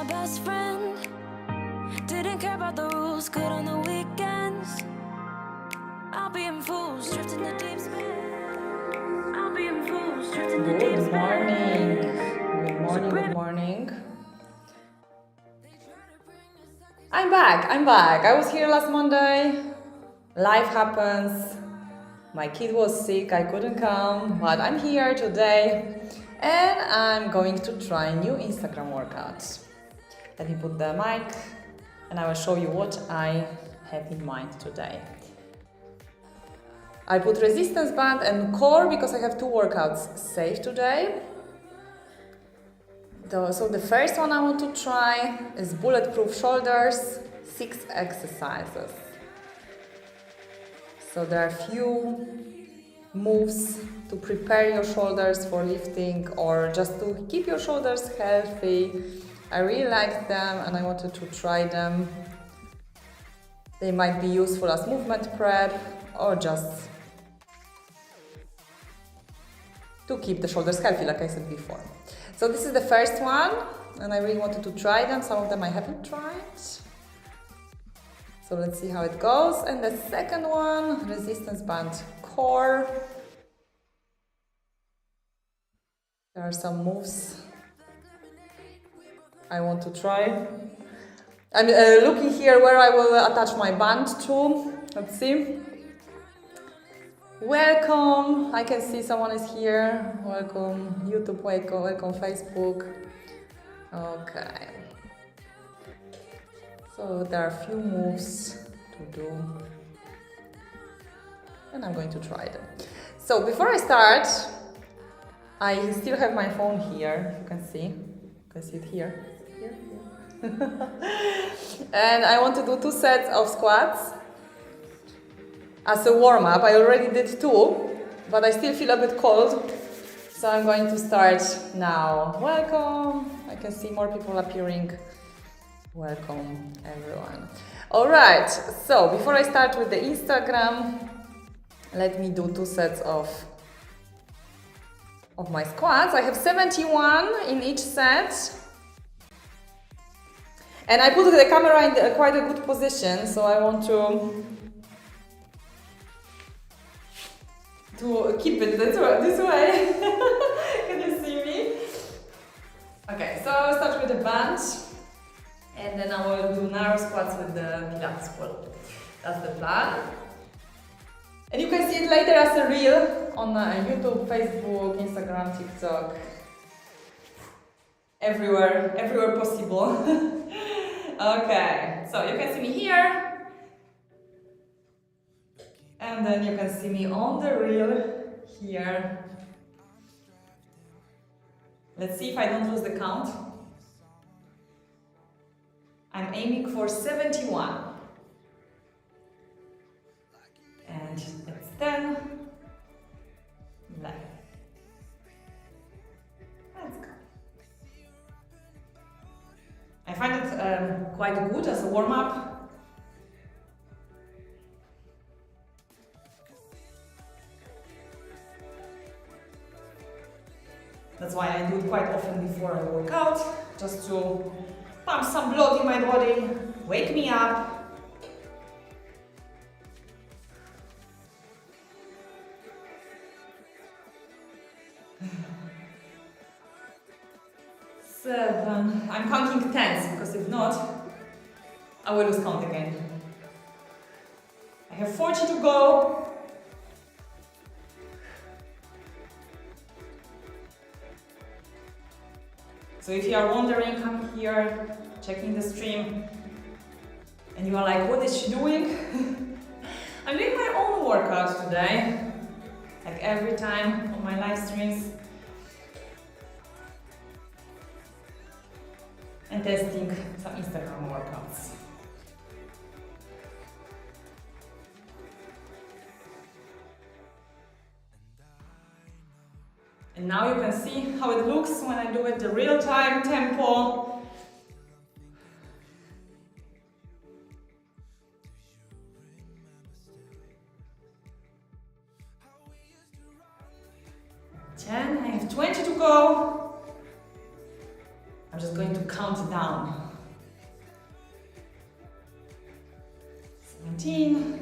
my best friend. Didn't care about the rules, good on the weekends. I'll be in fools, drifting the deep space. I'll be in fools, drifting the deep space. Good morning. Good morning, good morning. I'm back. I was here last Monday. Life happens. My kid was sick, I couldn't come, but I'm here today and I'm going to try new Instagram workouts. Let me put the mic and I will show you what I have in mind today. I put resistance band and core because I have two workouts saved today. So the first one I want to try is bulletproof shoulders, 6 exercises. So there are a few moves to prepare your shoulders for lifting or just to keep your shoulders healthy. I really like them and I wanted to try them. They might be useful as movement prep or just to keep the shoulders healthy, like I said before. So this is the first one and I really wanted to try them. Some of them I haven't tried. So let's see how it goes. And the second one, resistance band core. There are some moves I want to try. I'm looking here where I will attach my band to. Let's see. Welcome. I can see someone is here. Welcome YouTube, welcome Facebook. Okay. So there are a few moves to do and I'm going to try them. So before I start, I still have my phone here, you can see it here. And I want to do 2 sets of squats as a warm-up. I already did 2, but I still feel a bit cold. So I'm going to start now. Welcome. I can see more people appearing. Welcome everyone. Alright, so before I start with the Instagram, let me do 2 sets of my squats. I have 71 in each set. And I put the camera in quite a good position, so I want to keep it this way. Can you see me? Okay, so I'll start with the band. And then I will do narrow squats with the Pilates ball. That's the plan. And you can see it later as a reel on YouTube, Facebook, Instagram, TikTok. Everywhere possible. Okay, so you can see me here. And then you can see me on the reel here. Let's see if I don't lose the count. I'm aiming for 71. And it's 10, 11. Let's go. I find it quite good as a warm-up. That's why I do it quite often before I work out, just to pump some blood in my body, wake me up. 7. I'm counting tens because if not, I will lose count again. I have 40 to go. So if you are wondering, I'm here checking the stream and you are like, what is she doing? I'm doing my own workout today, like every time on my live streams. And testing some Instagram workouts. And now you can see how it looks when I do it the real-time tempo. I have 20 to go. I'm just going to count down. 17.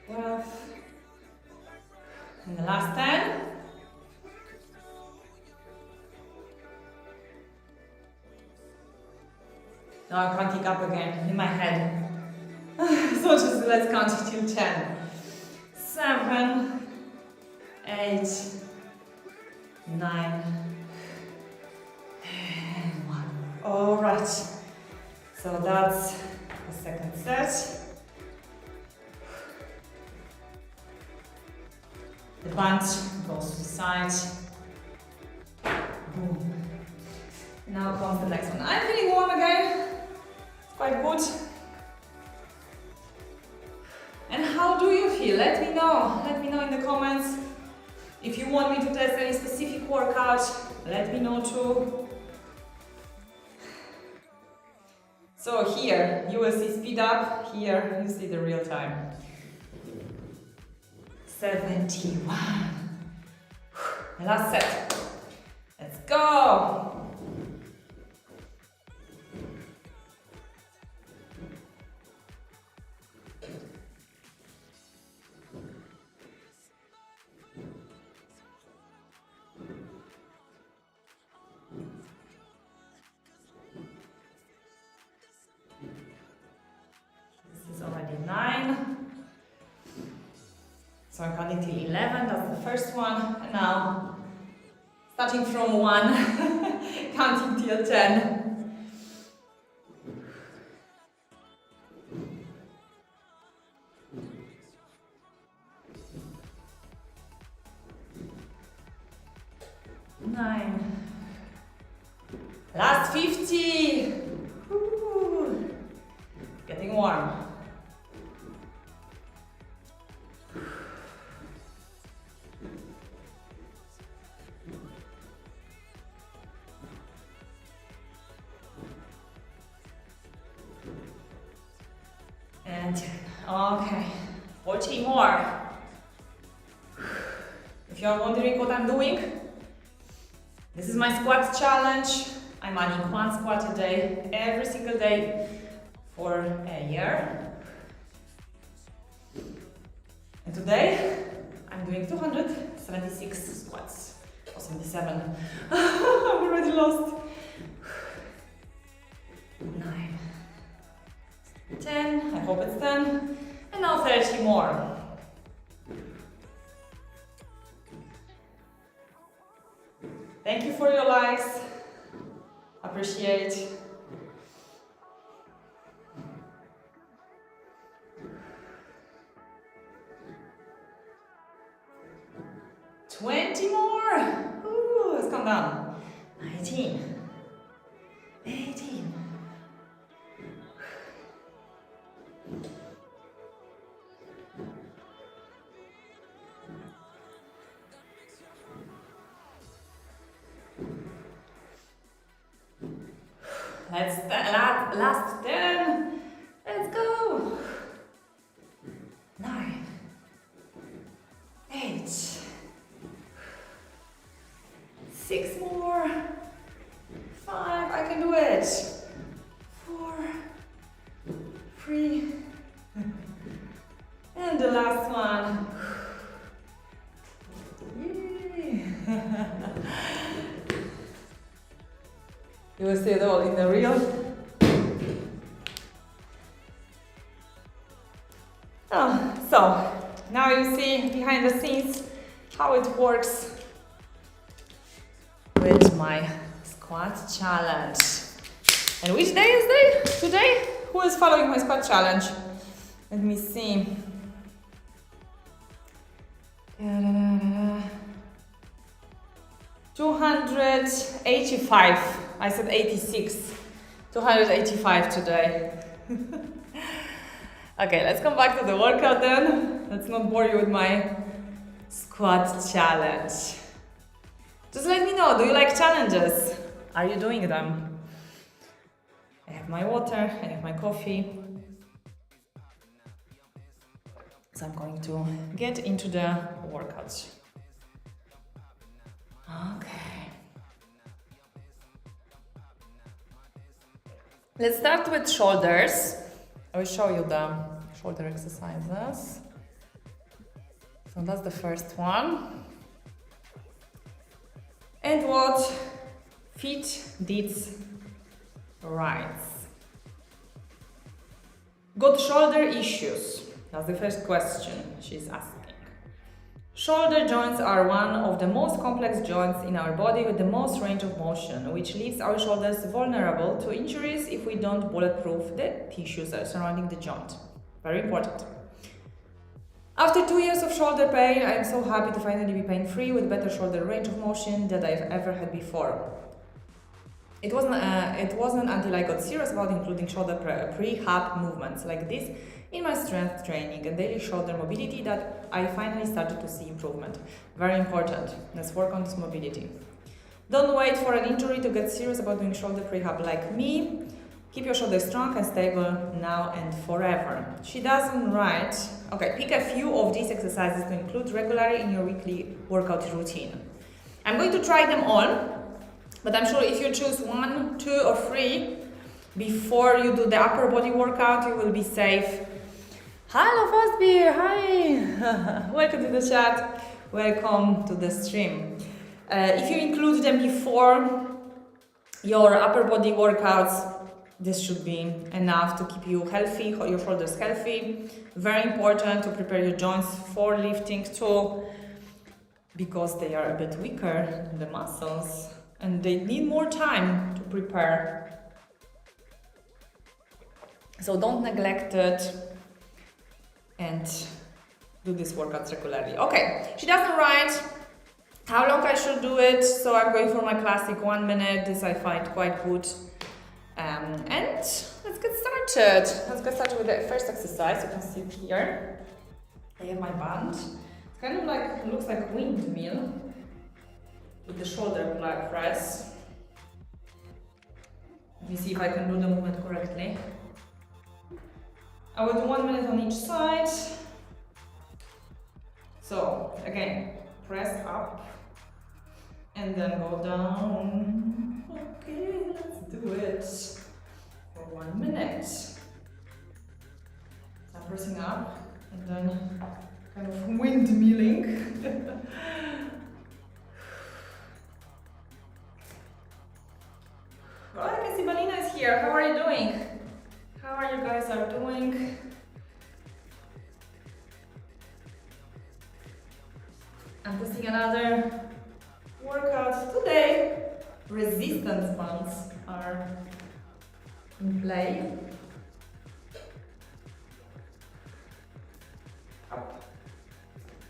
12. And the last 10. Now I'm counting up again in my head. So just let's count till 10. 7, 8, 9, and 1. Alright. So that's the second set. The bunch goes to the side. Boom. Now comes the next one. I'm feeling warm again. It's quite good. And how do you feel? Let me know. Let me know in the comments. If you want me to test any specific workout, let me know too. So here you will see speed up. Here you see the real time. 71. The last set. Let's go. This is already 9. So I'm counting till 11, that's the first one. And now, starting from 1, counting till 10. Nine. Last 50. Woo. Getting warm. And 10. Okay, 40 more. If you are wondering what I'm doing, this is my squat challenge. I'm adding 1 squat a day, every single day for a year. And today, I'm doing 276 squats, or 77. I'm already lost. 9, 10, I hope it's 10, and now 30 more. Thank you for your likes, appreciate. Twenty more. Ooh, let's come down. 19, 18. Last 10. Let's go. 9, 8, 6 more. 5, I can do it. 4, 3, and the last one. Yay. You will see it all in the reel. So now you see behind the scenes how it works with my squat challenge. And which day is it today? Who is following my squat challenge? Let me see. 285. I said 86. 285 today. Okay, let's come back to the workout then. Let's not bore you with my squat challenge. Just let me know, do you like challenges? Are you doing them? I have my water, I have my coffee. So I'm going to get into the workout. Okay. Let's start with shoulders. I will show you the shoulder exercises. So that's the first one. And what feet did right? Got shoulder issues? That's the first question she's asking. Shoulder joints are one of the most complex joints in our body with the most range of motion, which leaves our shoulders vulnerable to injuries if we don't bulletproof the tissues surrounding the joint. Very important. After 2 years of shoulder pain, I am so happy to finally be pain-free with better shoulder range of motion than I've ever had before. It wasn't until I got serious about including shoulder prehab movements like this in my strength training and daily shoulder mobility that I finally started to see improvement. Very important. Let's work on this mobility. Don't wait for an injury to get serious about doing shoulder prehab like me. Keep your shoulders strong and stable now and forever. She doesn't write. Okay, pick a few of these exercises to include regularly in your weekly workout routine. I'm going to try them all. But I'm sure if you choose 1, 2 or 3 before you do the upper body workout, you will be safe. Hello Fastbeer, hi! Welcome to the chat, welcome to the stream. If you include them before your upper body workouts, this should be enough to keep you healthy, your shoulders healthy. Very important to prepare your joints for lifting too, because they are a bit weaker than the muscles. And they need more time to prepare. So don't neglect it and do these workouts regularly. Okay, she doesn't write how long I should do it, so I'm going for my classic 1 minute. This I find quite good. And let's get started. Let's get started with the first exercise. You can see it here. I have my band. It's kind of like, looks like windmill. With the shoulder press. Let me see if I can do the movement correctly. I will do 1 minute on each side. So again, press up and then go down. Okay, let's do it for 1 minute. So I'm pressing up and then kind of windmilling. Oh, I can see Balina is here. How are you doing? How are you guys doing? I'm testing another workout today. Resistance bands are in play. Up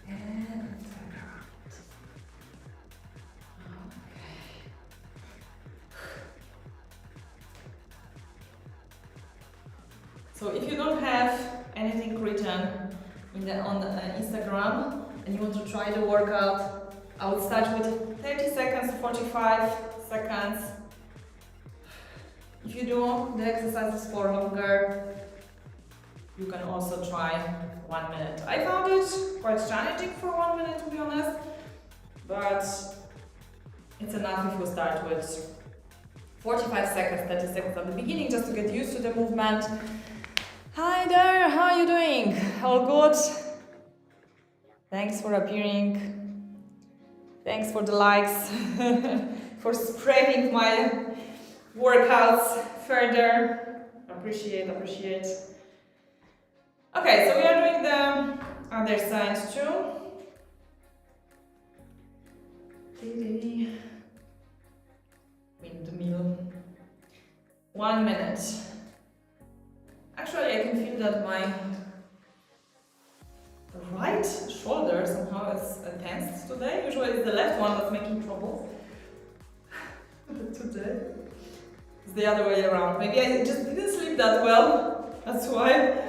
and around. So if you don't have anything written on the Instagram and you want to try the workout, I would start with 30 seconds, 45 seconds. If you do the exercises for longer, you can also try 1 minute. I found it quite challenging for 1 minute, to be honest, but it's enough if you start with 45 seconds, 30 seconds at the beginning, just to get used to the movement. Hi there, how are you doing? All good? Thanks for appearing. Thanks for the likes, for spreading my workouts further. Appreciate. Okay, so we are doing the other side too. Windmill. 1 minute. Actually, I can feel that my right shoulder somehow is tense today. Usually it's the left one that's making trouble. But today it's the other way around. Maybe I just didn't sleep that well. That's why.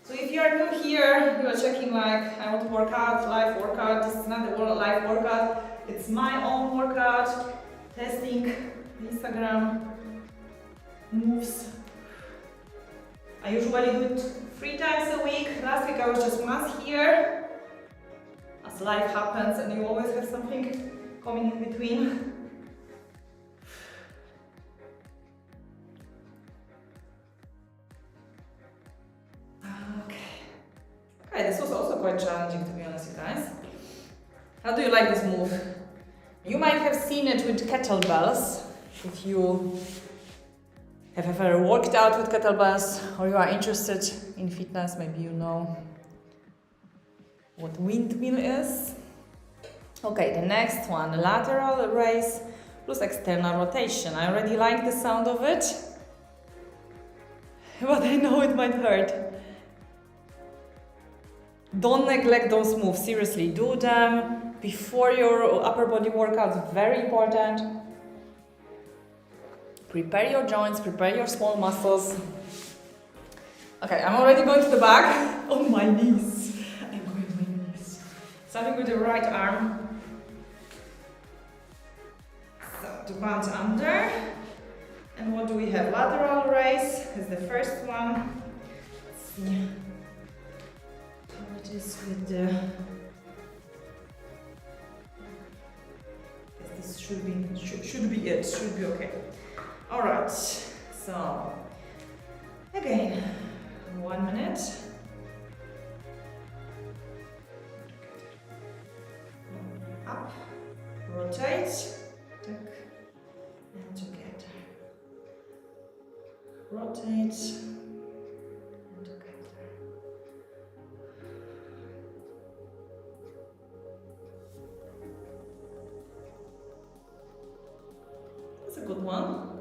So if you are new here, you are checking like, I want to work out, live workout. This is not a live workout, it's my own workout. Testing Instagram moves. I usually do it 3 times a week. Last week I was just once here. As life happens and you always have something coming in between. Okay, this was also quite challenging, to be honest, you guys. How do you like this move? You might have seen it with kettlebells. If you have ever worked out with kettlebells or you are interested in fitness, maybe you know what windmill is. Okay, the next one, lateral raise plus external rotation. I already like the sound of it, but I know it might hurt. Don't neglect those moves, seriously, do them before your upper body workouts, very important. Prepare your joints, prepare your small muscles. Okay, I'm already going to the back on my knees. I'm going on my knees. Starting with the right arm. So, the band under. And what do we have? Lateral raise is the first one. Let's see. What is with the... This should be it, should be okay. Alright, so again, 1 minute. Up, rotate, and together. Rotate, and together. That's a good one.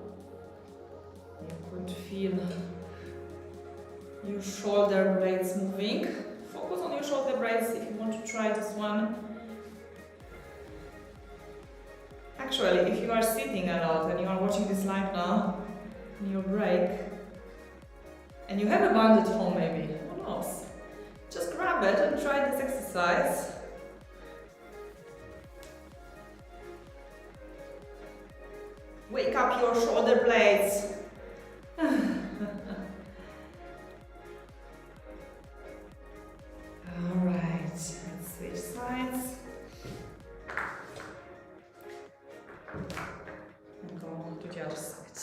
You could feel your shoulder blades moving. Focus on your shoulder blades if you want to try this one. Actually, if you are sitting a lot and you are watching this live now, in your break, and you have a band at home maybe, who knows? Just grab it and try this exercise. Wake up your shoulder blades. Alright, let's switch sides. And go to the other side.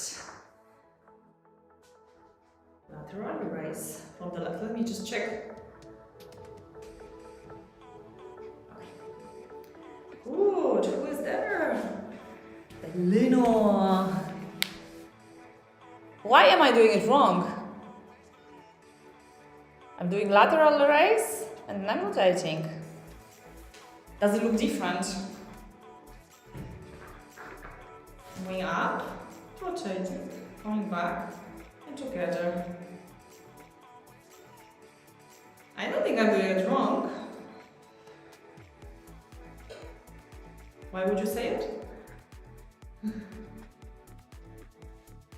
Lateral raise from the left. Let me just check. Good, who is there? Lino. Why am I doing it wrong? I'm doing lateral raise and I'm rotating. Does it look different? Going up, rotating, coming back, and together. I don't think I'm doing it wrong. Why would you say it?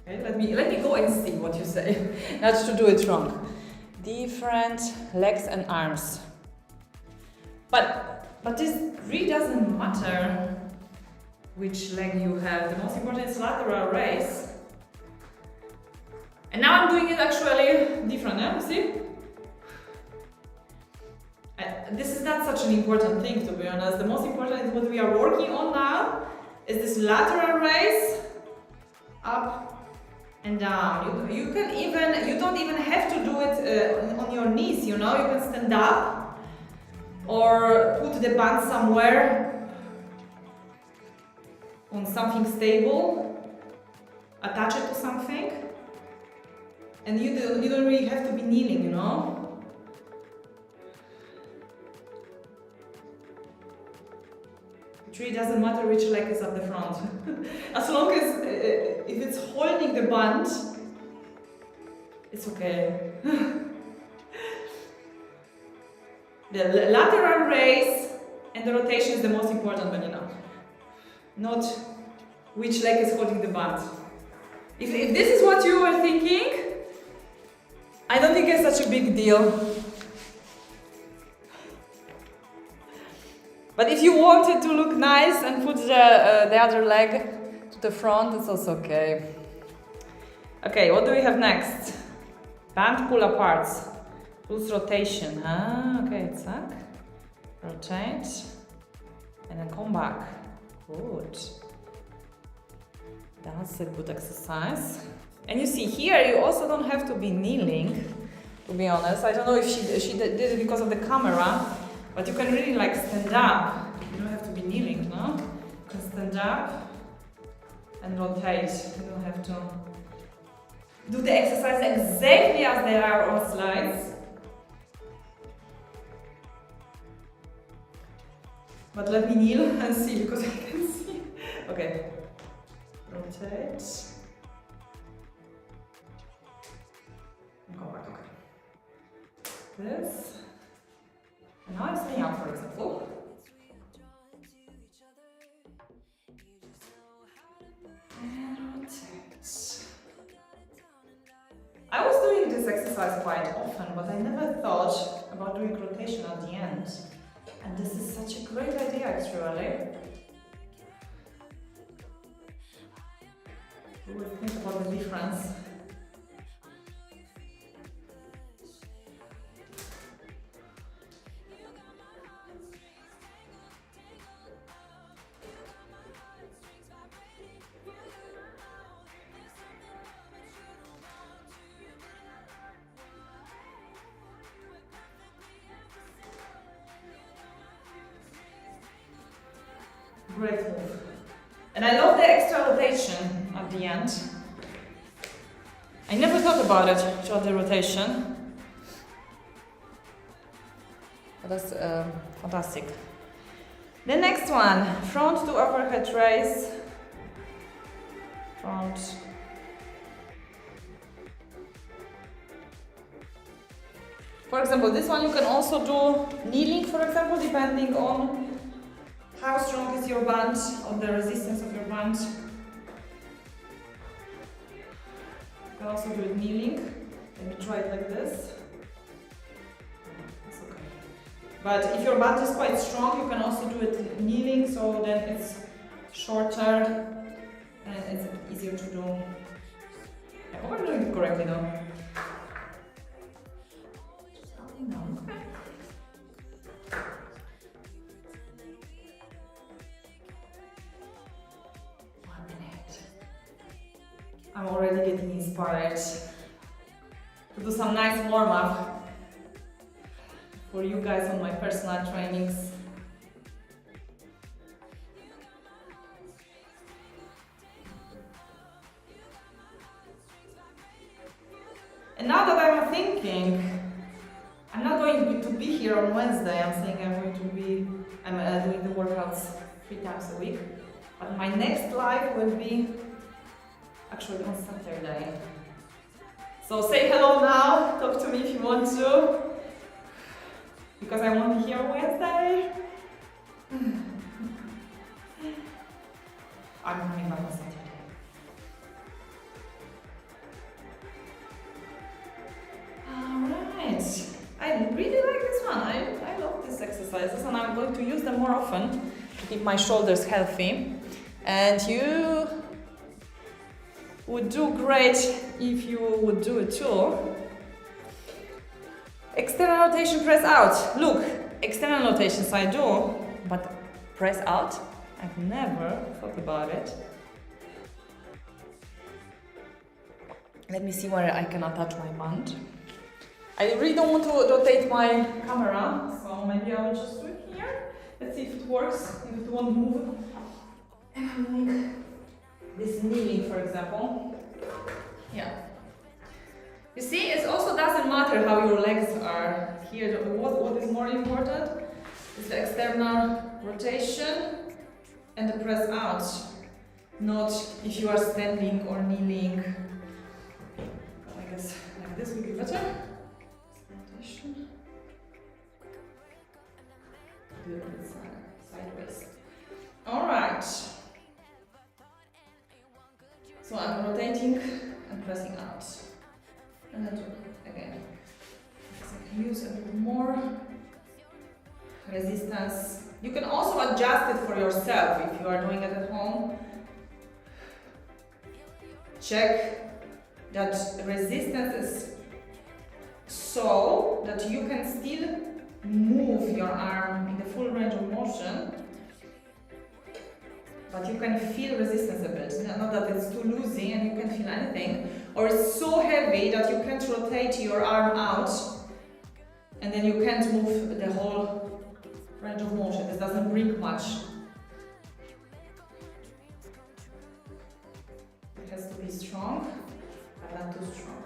Okay, let me go and see what you say. Not to do it wrong. Different legs and arms. But this really doesn't matter which leg you have. The most important is lateral raise. And now I'm doing it actually different, eh? See? This is not such an important thing, to be honest. The most important is what we are working on now is this lateral raise, up and down. You don't even have to do it on your knees, you know. You can stand up or put the band somewhere on something stable, attach it to something, and you don't really have to be kneeling, you know. It really doesn't matter which leg is at the front. As long as if it's holding the band, it's okay. The lateral raise and the rotation is the most important one, you know. Not which leg is holding the band. If this is what you were thinking, I don't think it's such a big deal. But if you wanted to look nice and put the other leg to the front, it's also okay. Okay, what do we have next? Band pull aparts. Pulse rotation. Ah, okay, zack. Rotate. And then come back. Good. That's a good exercise. And you see here, you also don't have to be kneeling, to be honest. I don't know if she did it because of the camera, but you can really like stand up. You don't have to be kneeling, no? You can stand up and rotate. You don't have to do the exercise exactly as they are on slides. But let me kneel and see, because I can see. Okay. Rotate. And go back, okay. This. And now I'm staying up, for example. And rotate. I was doing this exercise quite often, but I never thought about doing rotation at the end. And this is such a great idea, actually. We will think about the difference. Great move. And I love the extra rotation at the end. I never thought about it, shoulder rotation. But that's fantastic. The next one, front to overhead raise. Front. For example, this one you can also do kneeling, for example, depending on how strong is your band, or the resistance of your band. You can also do it kneeling. Let me try it like this. It's okay. But if your band is quite strong, you can also do it kneeling, so then it's shorter and it's easier to do. I hope I'm doing it correctly though. No. Okay. I'm already getting inspired to do some nice warm-up for you guys on my personal trainings. And now that I'm thinking, I'm not going to be here on Wednesday. I'm saying I'm doing the workouts 3 times a week. But my next live will be actually on Saturday. So say hello now, talk to me if you want to, because I won't be here Wednesday. I'm coming back on Saturday. Alright, I really like this one. I love these exercises and I'm going to use them more often to keep my shoulders healthy. And you would do great if you would do it too. External rotation, press out. Look, external rotations I do, but press out, I've never thought about it. Let me see where I can attach my band. I really don't want to rotate my camera, so maybe I will just do it here. Let's see if it works, if it won't move. And I'm like this kneeling, for example. Yeah. You see, it also doesn't matter how your legs are. Here, what is more important is the external rotation and the press out. Not if you are standing or kneeling. I guess like this would be better. Rotation. Do it sideways. Alright. So I'm rotating and pressing out. And then again. So I can use a bit more resistance You can also adjust it for yourself if you are doing it at home. Check that resistance is so that you can still move your arm in the full range of motion, but you can feel resistance a bit. Not that it's too loosey and you can feel anything, or it's so heavy that you can't rotate your arm out and then you can't move the whole range of motion. This doesn't bring much. It has to be strong, but not too strong.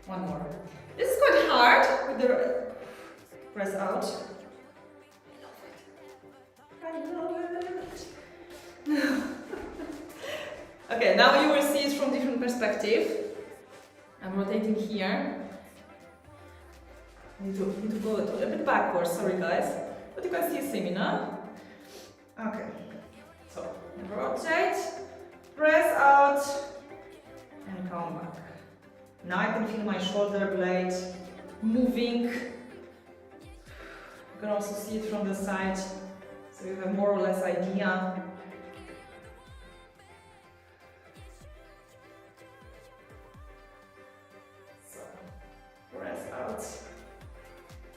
One more. This is quite hard with the press out. I love it. Okay, now you will see it from different perspective. I'm rotating here. Need to go a bit backwards, sorry guys. But you can still see me now. Okay. So rotate, press out, and come back. Now I can feel my shoulder blade moving. You can also see it from the side, so you have more or less idea. So, press out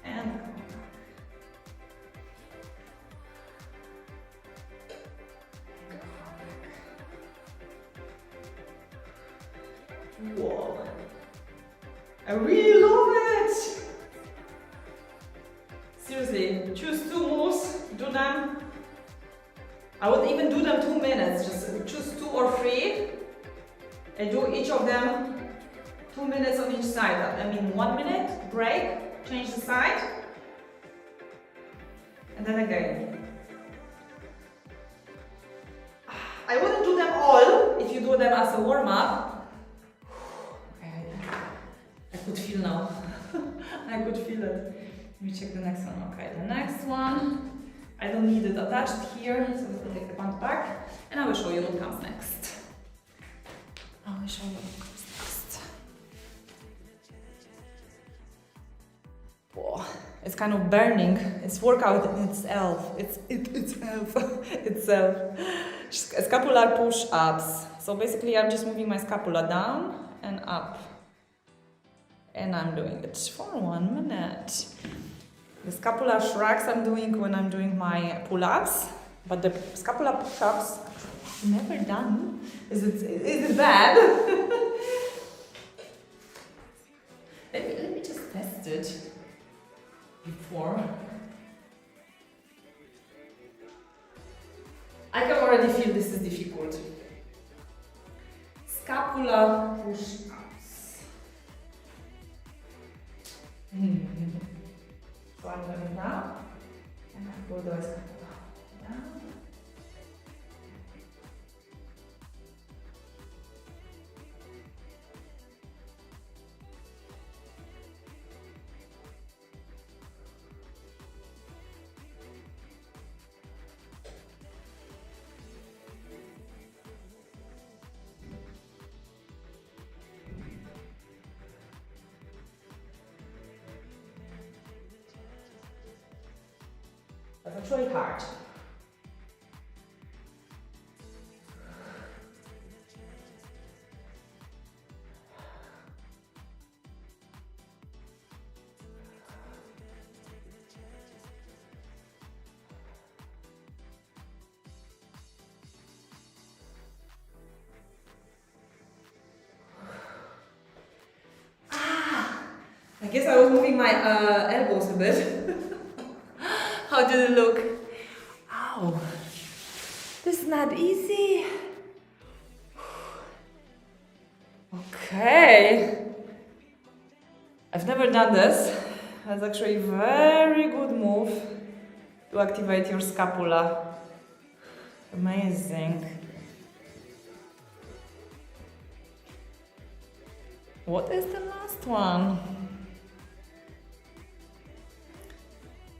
and come back. Whoa. I really love it! Seriously, choose 2 moves, do them. I would even do them 2 minutes, just choose 2 or 3 and do each of them 2 minutes on each side. I mean 1 minute, break, change the side, and then again. I wouldn't do them all if you do them as a warm-up. I could feel now. I could feel it. Let me check the next one. Okay, the next one. I don't need it attached here, so let me take the pant back and I will show you what comes next. I will show you what comes next. Whoa, it's kind of burning. It's workout in itself. Itself. Scapular push-ups. So basically I'm just moving my scapula down and up. And I'm doing it for 1 minute. The scapular shrugs I'm doing when I'm doing my pull-ups, but the scapular push-ups I've never done. Is it bad? let me just test it before. I can already feel this is difficult. Scapular push-ups. So I'm going down and I pull the scapula down. That's actually hard. I guess I was moving my elbows a bit. How did it look? Ow, this is not easy. Okay, I've never done this. That's actually a very good move to activate your scapula. Amazing. What is the last one?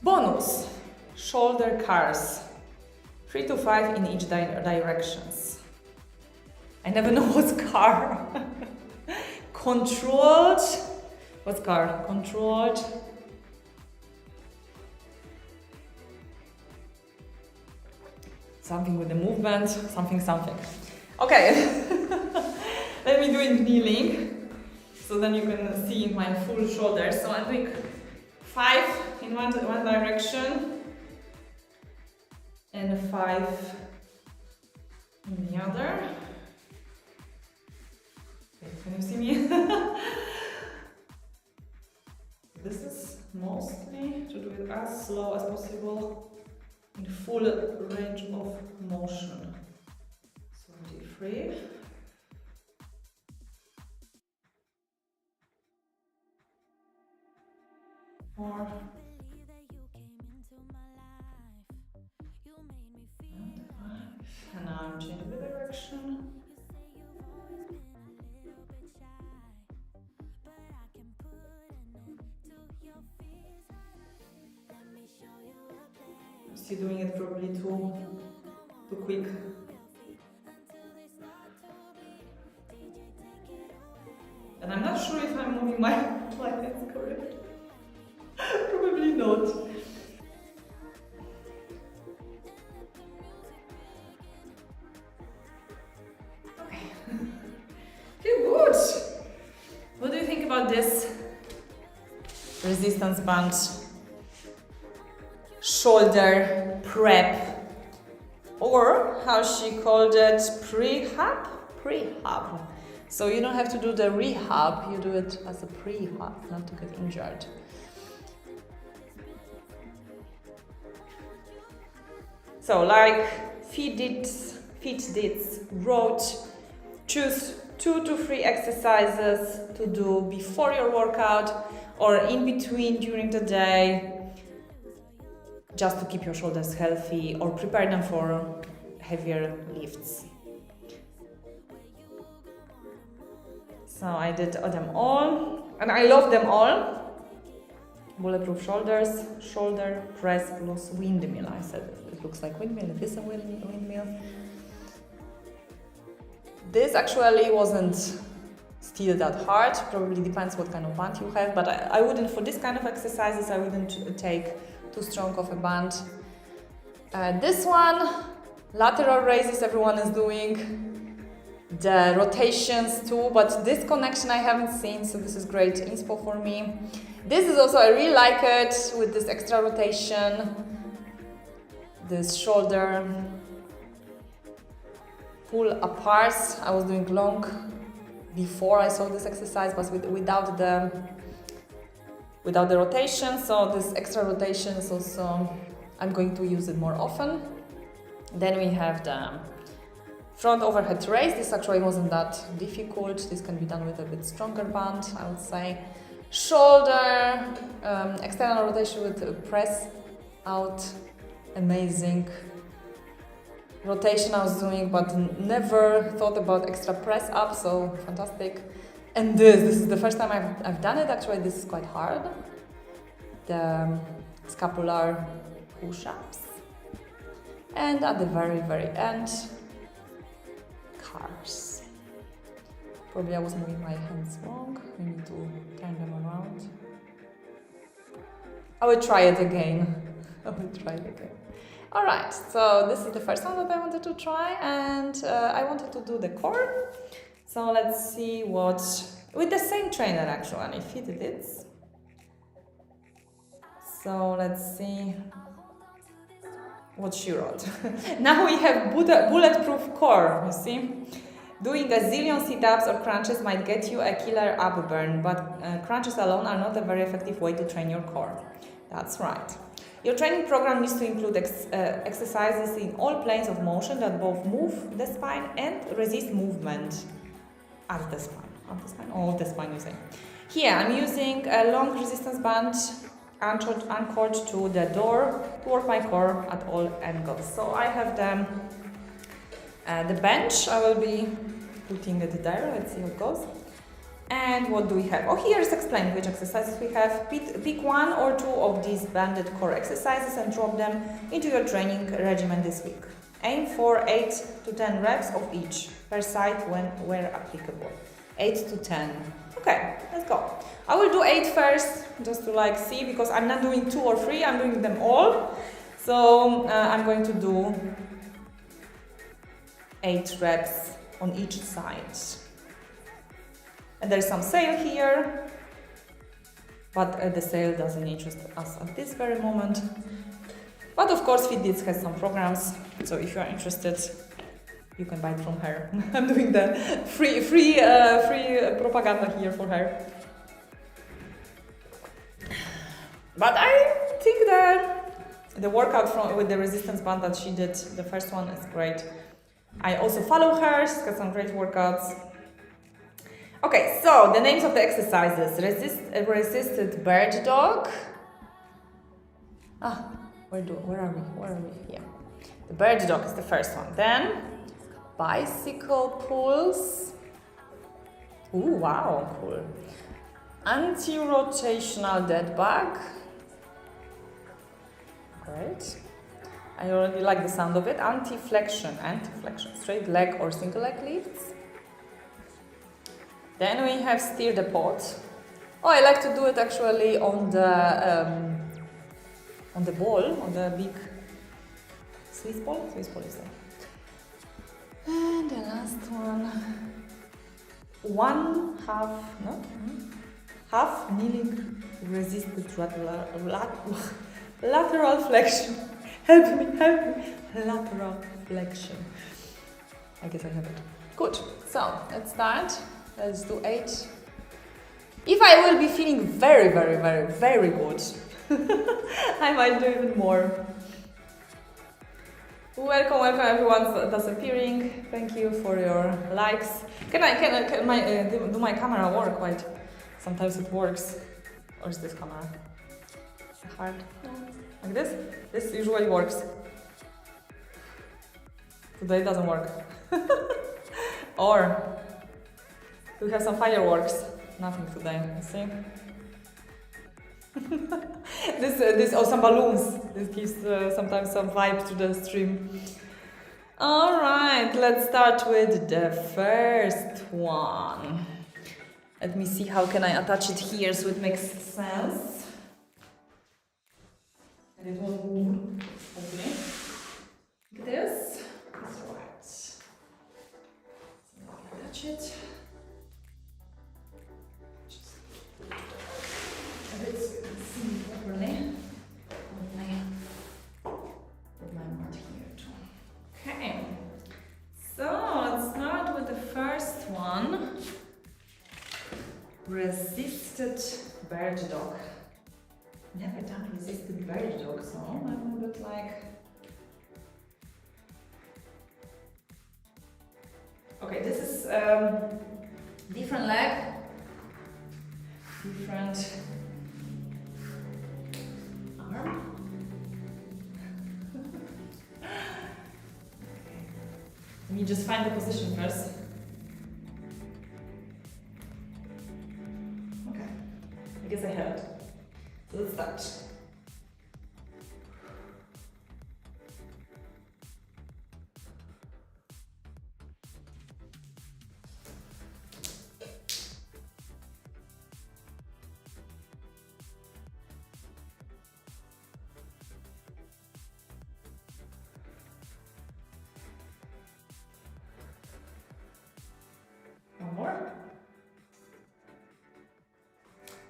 Bonus. Shoulder cars, 3 to 5 in each directions. I never know what's car. Controlled What's car? Controlled. Something with the movement, something. Okay, let me do it kneeling, so then you can see my full shoulders. So I'm doing 5 in one direction and 5 in the other. Okay, can you see me? This is mostly to do it as slow as possible in full range of motion. 33. More. And now I'm changing the direction. I'm still doing it probably too quick. And I'm not sure if I'm moving my hands correctly. Probably not. Okay. Feel good. What do you think about this resistance band shoulder prep, or how she called it, prehab? Prehab. So you don't have to do the rehab, you do it as a prehab, not to get injured. So like feet dips, wrote, choose 2 to 3 exercises to do before your workout or in between during the day, just to keep your shoulders healthy or prepare them for heavier lifts. So I did them all, and I love them all. Bulletproof shoulders, shoulder press plus windmill. I said it looks like windmill, it is a windmill. This actually wasn't still that hard, probably depends what kind of band you have, but I wouldn't, for this kind of exercises, I wouldn't take too strong of a band. This one, lateral raises everyone is doing. The rotations too, but this connection I haven't seen, so this is great inspo for me. This is also, I really like it with this extra rotation, this shoulder pull apart. I was doing long before I saw this exercise, but without the rotation, so this extra rotation is also, I'm going to use it more often. Then we have the front overhead raise. This actually wasn't that difficult. This can be done with a bit stronger band, I would say. Shoulder, external rotation with press out, amazing. Rotation I was doing, but never thought about extra press up, so fantastic. And this is the first time I've done it. Actually, this is quite hard. The scapular push-ups. And at the very, very end, cars. Probably I was moving my hands wrong. I need to turn them around. I will try it again. Alright, so this is the first one that I wanted to try, and I wanted to do the core. So let's see what, with the same trainer actually, if he did it. So let's see what she wrote. Now we have bulletproof core, you see. Doing a zillion sit-ups or crunches might get you a killer ab burn, but crunches alone are not a very effective way to train your core. That's right. Your training program needs to include exercises in all planes of motion that both move the spine and resist movement at the spine, or the spine you say. Here I'm using a long resistance band anchored to the door to work my core at all angles. So I have the bench, I will be putting it there, let's see how it goes. And what do we have? Oh, here is explained which exercises we have. Pick 1 or 2 of these banded core exercises and drop them into your training regimen this week. Aim for 8 to 10 reps of each per side where applicable. 8 to 10. Okay, let's go. I will do 8 first, just to like see, because I'm not doing 2 or 3, I'm doing them all. So I'm going to do 8 reps on each side. And there's some sale here, but the sale doesn't interest us at this very moment. But of course, FitDits has some programs, so if you are interested, you can buy it from her. I'm doing the free propaganda here for her. But I think the workout with the resistance band that she did, the first one, is great. I also follow her, she's got some great workouts. Okay, so the names of the exercises. Resisted bird dog. Where are we? Yeah. The bird dog is the first one. Then bicycle pulls. Ooh, wow, cool. Anti-rotational dead bug. Great. I already like the sound of it. Anti-flexion, straight leg or single leg lifts. Then we have steer the pot. Oh, I like to do it actually on the ball, on the big Swiss ball. Swiss ball is there. And the last one. Half kneeling resisted lateral flexion. Help me. Lateral flexion. I guess I have it. Good. So let's start. Let's do 8. If I will be feeling very good, I might do even more. Welcome everyone that's appearing. Thank you for your likes. Can do my camera work? Wait, sometimes it works. Or is this camera hard? No. Like this? This usually works. Today it doesn't work. Or we have some fireworks. Nothing today. You see? This or some balloons. This gives sometimes some vibe to the stream. All right, let's start with the first one. Let me see how can I attach it here so it makes sense. And it won't move. Okay. Like this. That's right. So attach it. Properly. Put my mat here too. Okay. So let's start with the first one. Resisted bird dog. Never done resisted bird dog, so I'm a bit like. Okay, this is different leg, different arm. Let me just find the position first. Okay, I guess I have it. So let's start. More.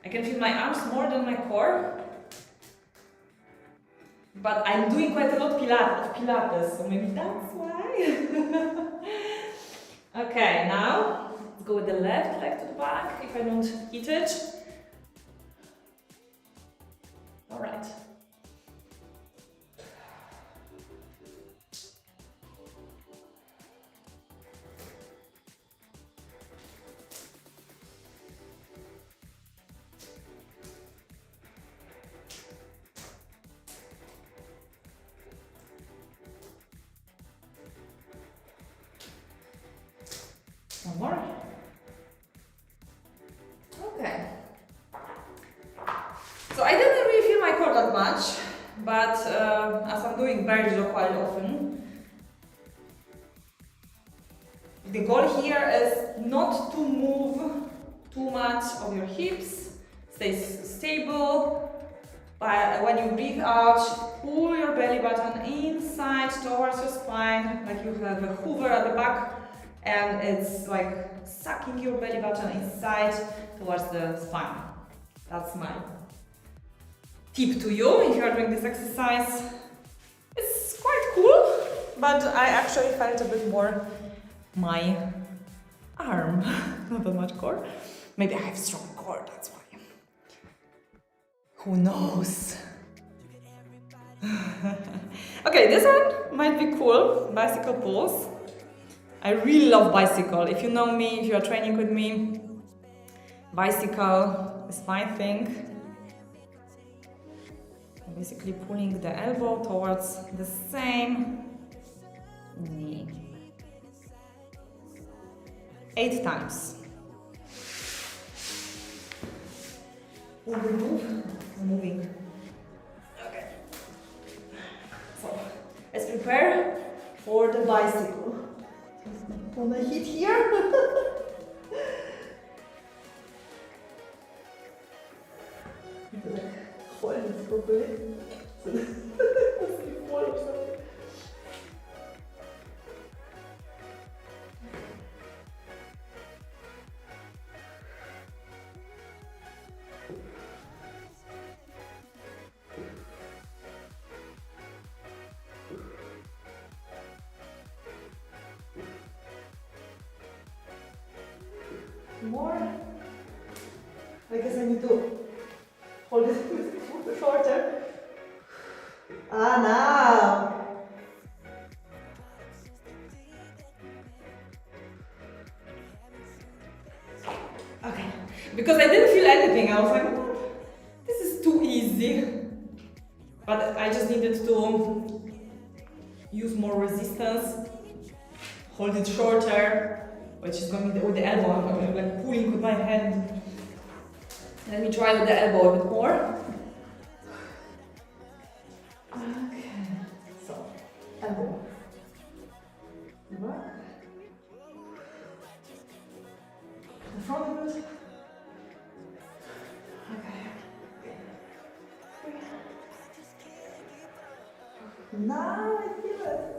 I can feel my arms more than my core, but I'm doing quite a lot of Pilates, so maybe that's why. Okay, now let's go with the left leg to the back if I don't hit it. All right. One more. Okay. So I didn't really feel my core that much, but as I'm doing bird dog quite often, the goal here is not to move too too much of your hips. Stay stable. When you breathe out, pull your belly button inside towards your spine, like you have a hoover at the back, and it's like sucking your belly button inside towards the spine. That's my tip to you if you are doing this exercise. It's quite cool, but I actually felt a bit more my arm, not that much core. Maybe I have strong core, that's why. Who knows? Okay, this one might be cool, bicycle pulls. I really love bicycle. If you know me, if you are training with me, bicycle is my thing. I'm basically pulling the elbow towards the same knee. 8 times. Will we move? We're moving. Okay. So let's prepare for the bicycle. On the heat here. Hold it properly. So it doesn't fall or something. More. I guess I need to hold it shorter. Now. Okay. Because I didn't feel anything, I was like, oh, this is too easy. But I just needed to use more resistance, hold it shorter. Which is going with the elbow, I'm like pulling with my hand. Let me try with the elbow a bit more. Okay, so elbow. Back. The front of it. Okay. Now I feel it.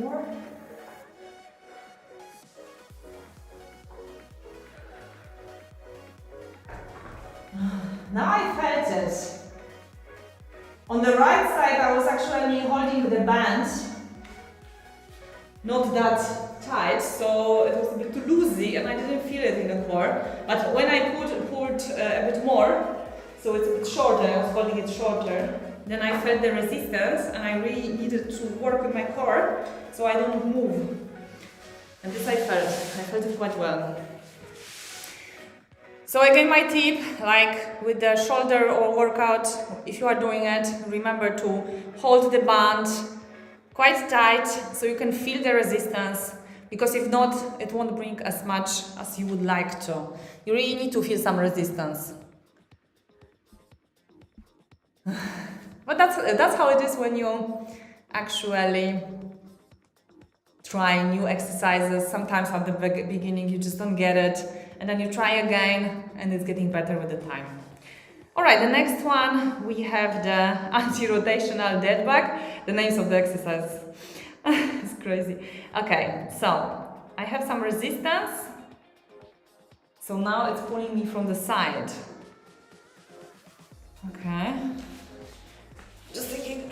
More. Now I felt it. On the right side I was actually holding the band, not that tight, so it was a bit too loosey and I didn't feel it in the core. But when I pulled a bit more, so it's a bit shorter, I was holding it shorter, then I felt the resistance and I really needed to work with my core so I don't move. And this I felt it quite well. So again, my tip, like with the shoulder or workout, if you are doing it, remember to hold the band quite tight so you can feel the resistance, because if not, it won't bring as much as you would like to. You really need to feel some resistance. But that's how it is when you actually try new exercises. Sometimes at the beginning you just don't get it, and then you try again and it's getting better with the time. Alright, the next one we have the anti-rotational dead bug. The names of the exercise. It's crazy. Okay, so I have some resistance. So now it's pulling me from the side. Okay. Just thinking,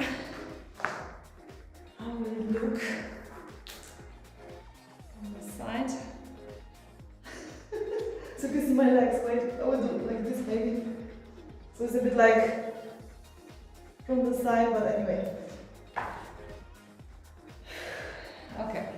how will it look on the side? So you can see my legs, wait, I will do it like this maybe. So it's a bit like from the side, but anyway. Okay.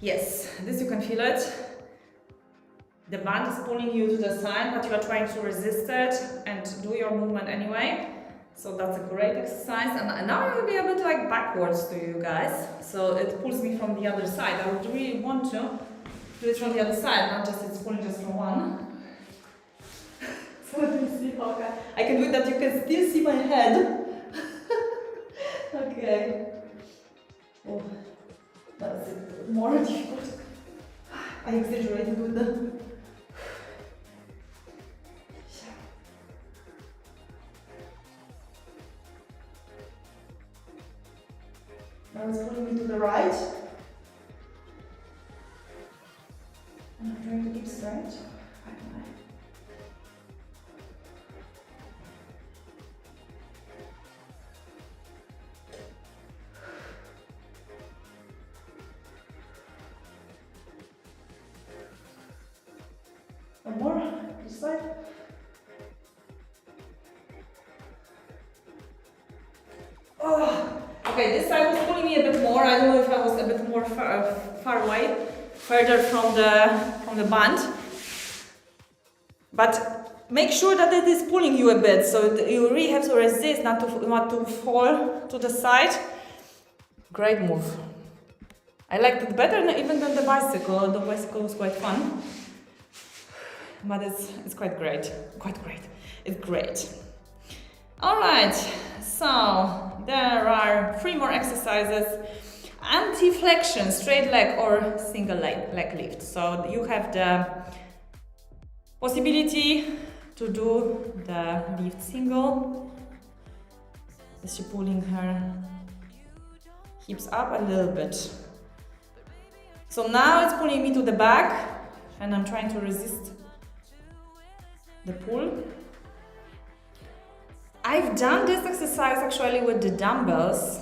Yes, this you can feel it. The band is pulling you to the side, but you are trying to resist it and do your movement anyway. So that's a great exercise. And now I will be a bit like backwards to you guys. So it pulls me from the other side. I would really want to do it from the other side, not just it's pulling just from one. So let me see how I can do it that you can still see my head. Okay. Oh, that's it. More difficult. I exaggerated with the. Now it's pulling me to the right. And I'm trying to keep straight. One more, this side. Oh, okay, this side was pulling me a bit more. I don't know if I was a bit more far away, further from the band. But make sure that it is pulling you a bit, so you really have to resist, not to fall to the side. Great move. I liked it better even than the bicycle. The bicycle was quite fun. But it's quite great. It's great. Alright, so there are 3 more exercises. Anti-flexion, straight leg or single leg lift. So you have the possibility to do the lift single. Is she pulling her hips up a little bit? So now it's pulling me to the back and I'm trying to resist the pull. I've done this exercise actually with the dumbbells.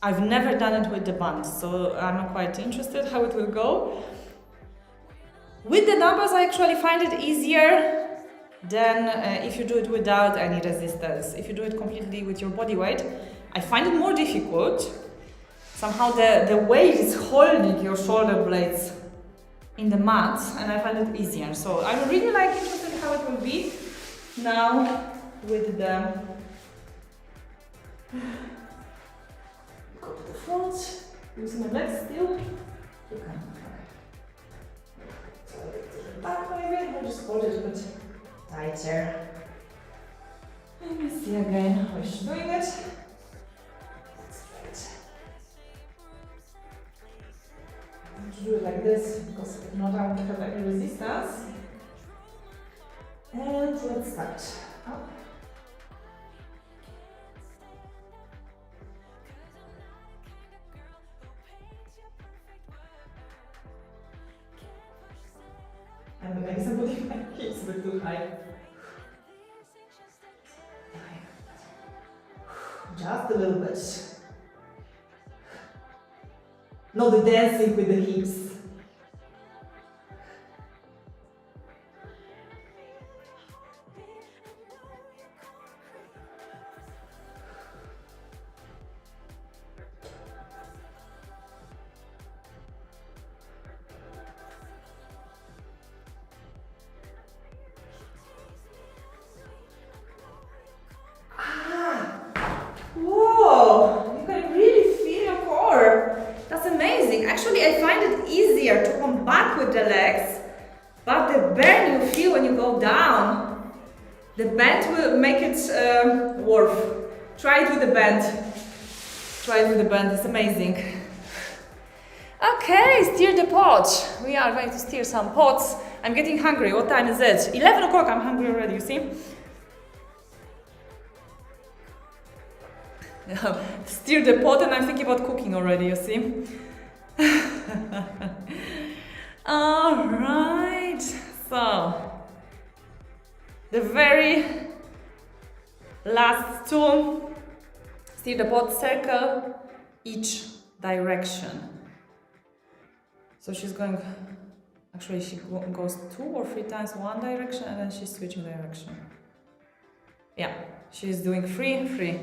I've never done it with the band, so I'm quite interested how it will go. With the dumbbells, I actually find it easier than if you do it without any resistance. If you do it completely with your body weight, I find it more difficult. Somehow the weight is holding your shoulder blades in the mat, and I find it easier. So I'm really interested how it will be now with the go to the front, using the legs still. You can so a little back maybe, I'll just hold it a bit tighter. Let me see again how she's doing it. To do it like this, because if not I won't have any resistance. And let's start. Up. And maybe somebody my hips a bit too high. Just a little bit. Not the dancing with the hips. Whoa! You can really feel your core. That's amazing. Actually, I find it easier to come back with the legs, but the bend you feel when you go down, the bend will make it worth. Try it with the bend. Try it with the bend. It's amazing. Okay, steer the pot. We are going to steer some pots. I'm getting hungry. What time is it? 11 o'clock. I'm hungry already, you see? Steer the pot and I'm thinking about cooking already, you see? Alright, so the very last two, steer the pot, circle each direction. So she's going, actually she goes 2 or 3 times one direction and then she's switching direction. Yeah, she's doing 3, 3.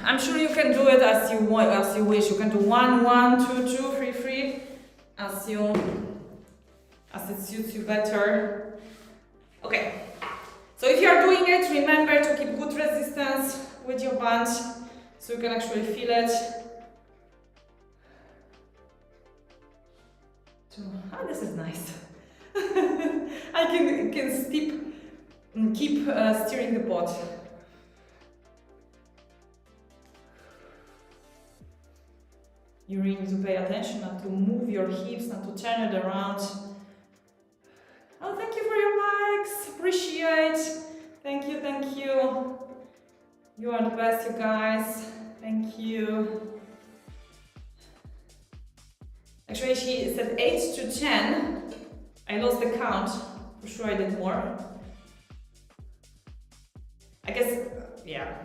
I'm sure you can do it as you want, as you wish. You can do 1, 1, 2, 2, 3, 3, as it suits you better. Okay. So if you are doing it, remember to keep good resistance with your band, so you can actually feel it. Oh, this is nice. I can keep steering the pot. You really need to pay attention not to move your hips, not to turn it around. Oh, thank you for your likes. Appreciate. Thank you, thank you. You are the best, you guys. Thank you. Actually, she said 8 to 10. I lost the count. For sure I did more. I guess, yeah.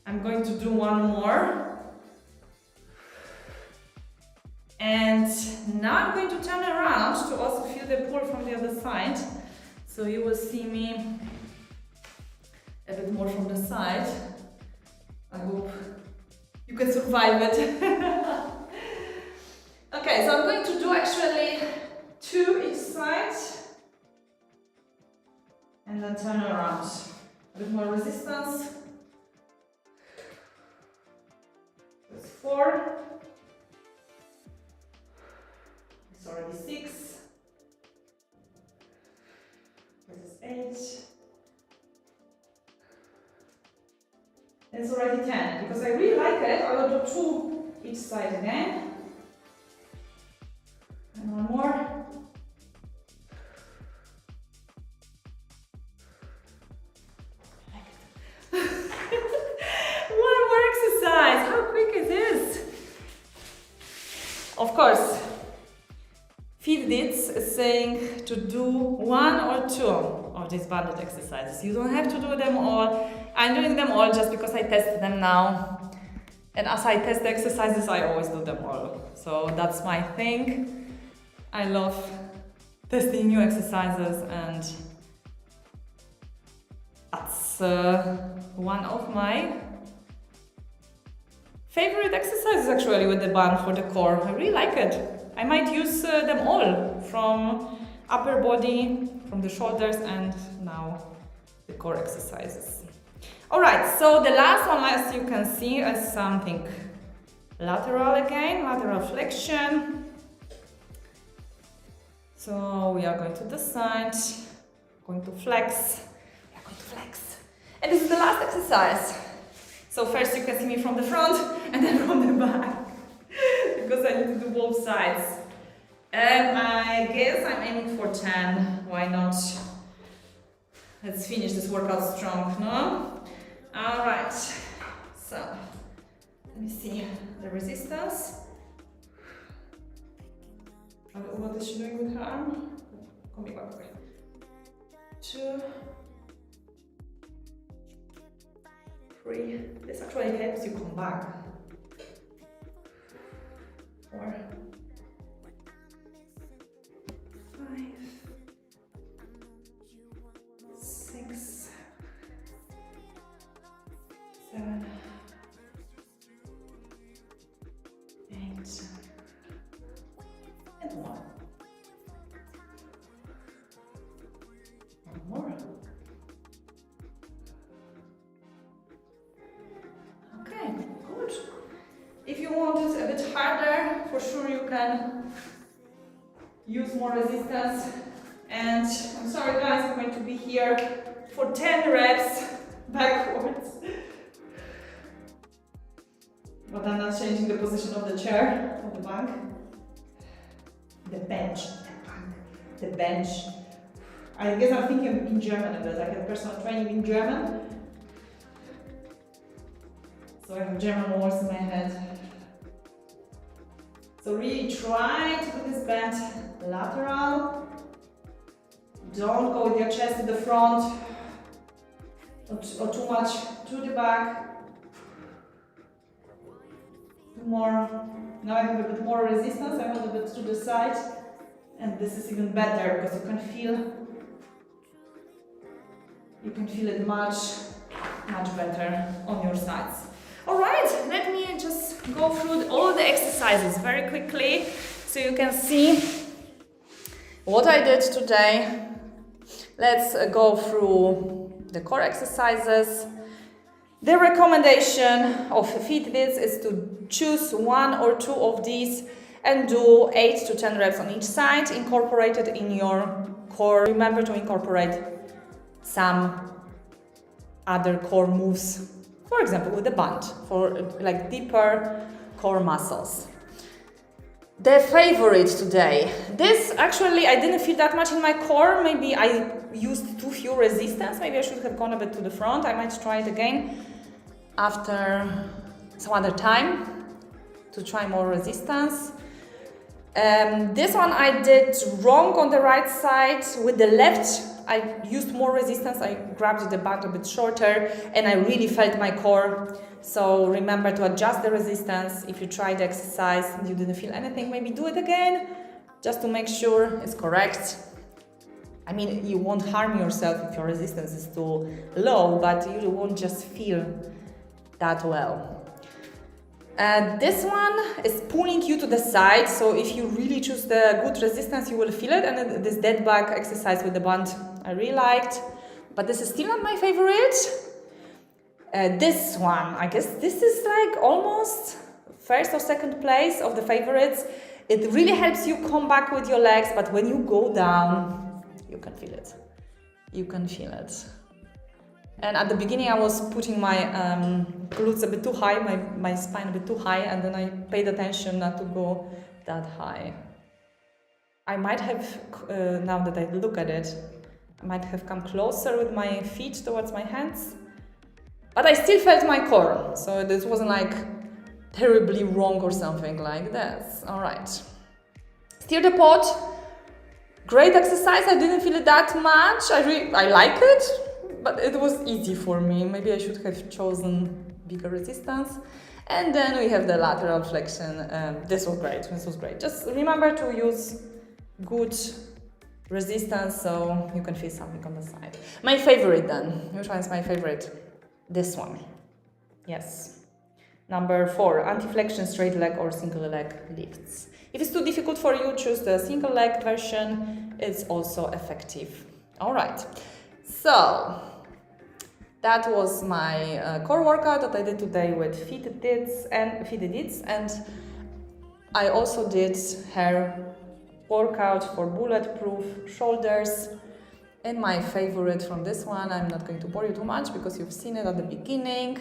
I'm going to do one more. And now I'm going to turn around to also feel the pull from the other side. So you will see me a bit more from the side. I hope you can survive it. Okay, so I'm going to do actually 2 each side and then turn around. A bit more resistance. That's 4. It's already 6. This is 8. And it's already 10. Because I really like it, I will do 2 each side again. And one more. One more exercise. How quick is this? Of course, FitDits is saying to do 1 or 2 of these banded exercises. You don't have to do them all. I'm doing them all just because I tested them now. And as I test the exercises, I always do them all. So that's my thing. I love testing new exercises, and that's one of my favorite exercises actually with the band for the core. I really like it. I might use them all, from upper body, from the shoulders, and now the core exercises. Alright, so the last one, as you can see, is something lateral again, lateral flexion. So we are going to the side, going to flex, we are going to flex. And this is the last exercise. So first you can see me from the front and then from the back, because I need to do both sides. And I guess I'm aiming for 10, why not? Let's finish this workout strong, no? Alright, so let me see the resistance. What is she doing with her arm? Come back. 2, 3. This actually helps you come back. 4, 5, 6, 7, 8. And 1. One more. Okay, good. If you want it a bit harder, for sure you can use more resistance. And I'm sorry guys, I'm going to be here for 10 reps backwards. But I'm not changing the position of the chair, of the bank. The bench, the bench. I guess I'm thinking in German a bit. I have personal training in German. So I have German words in my head. So really try to put this bend lateral. Don't go with your chest to the front or too much to the back. 2 more. Now I have a bit more resistance. I want a bit to the side. And this is even better because you can feel it much better on your sides. Alright, let me just go through all the exercises very quickly so you can see what I did today. Let's go through the core exercises. The recommendation of FitDits is to choose 1 or 2 of these and do 8 to 10 reps on each side, incorporated in your core. Remember to incorporate some other core moves, for example with the band, for like deeper core muscles. The favorite today. This actually I didn't feel that much in my core. Maybe I used too few resistance. Maybe I should have gone a bit to the front. I might try it again after some other time to try more resistance. This one I did wrong on the right side. With the left I used more resistance. I grabbed the band a bit shorter and I really felt my core. So remember to adjust the resistance. If you tried the exercise and you didn't feel anything, maybe do it again just to make sure it's correct. I mean, you won't harm yourself if your resistance is too low, but you won't just feel that well. This one is pulling you to the side, so if you really choose the good resistance, you will feel it. And this dead bug exercise with the band I really liked, but this is still not my favorite. This one, I guess this is like almost first or second place of the favorites. It really helps you come back with your legs, but when you go down, you can feel it. You can feel it. And at the beginning I was putting my glutes a bit too high, my spine a bit too high, and then I paid attention not to go that high. I might have, now that I look at it, I might have come closer with my feet towards my hands, but I still felt my core, so this wasn't like terribly wrong or something like that. Alright. Steer the pot. Great exercise, I didn't feel it that much. I like it, but it was easy for me. Maybe I should have chosen bigger resistance. And then we have the lateral flexion. This was great. Just remember to use good resistance so you can feel something on the side. My favorite then. Which one is my favorite? This one. Yes. Number 4, anti-flexion straight leg or single leg lifts. If it's too difficult for you, choose the single leg version. It's also effective. All right. So that was my core workout that I did today with FitDits, and I also did hair workout for bulletproof shoulders. And my favorite from this one, I'm not going to bore you too much because you've seen it at the beginning.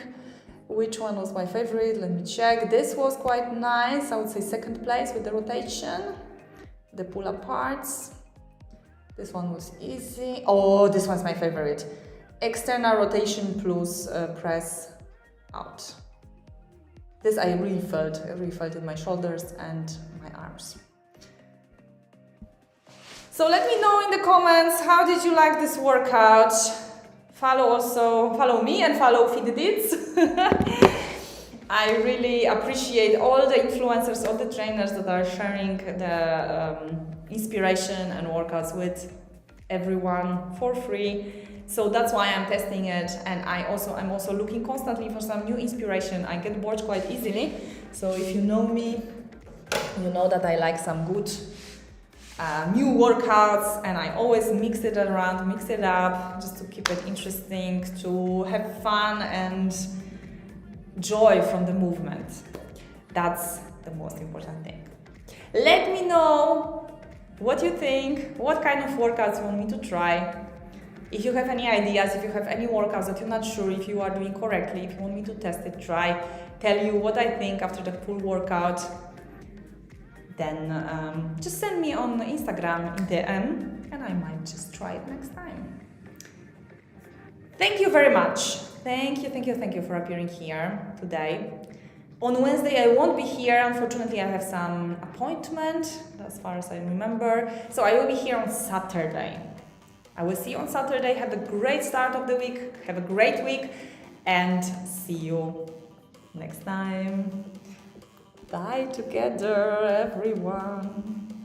Which one was my favorite? Let me check. This was quite nice. I would say second place with the rotation, the pull-up parts. This one was easy. Oh, this one's my favorite. External rotation plus press out. This I really felt in my shoulders and my arms. So let me know in the comments, how did you like this workout? Follow me and follow FitDits. I really appreciate all the influencers, all the trainers that are sharing the inspiration and workouts with everyone for free. So that's why I'm testing it, and I'm also looking constantly for some new inspiration. I get bored quite easily, so if you know me, you know that I like some good new workouts, and I always mix it up, just to keep it interesting, to have fun and joy from the movement. That's the most important thing. Let me know what you think, what kind of workouts you want me to try. If you have any ideas, if you have any workouts that you're not sure if you are doing correctly, if you want me to test it, tell you what I think after the full workout, then just send me on Instagram in DM and I might just try it next time. Thank you very much. Thank you for appearing here today. On Wednesday I won't be here, unfortunately I have some appointment, as far as I remember. So I will be here on Saturday. I will see you on Saturday. Have a great start of the week, have a great week, and see you next time. Bye together, everyone.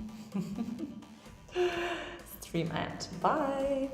Stream end. Bye.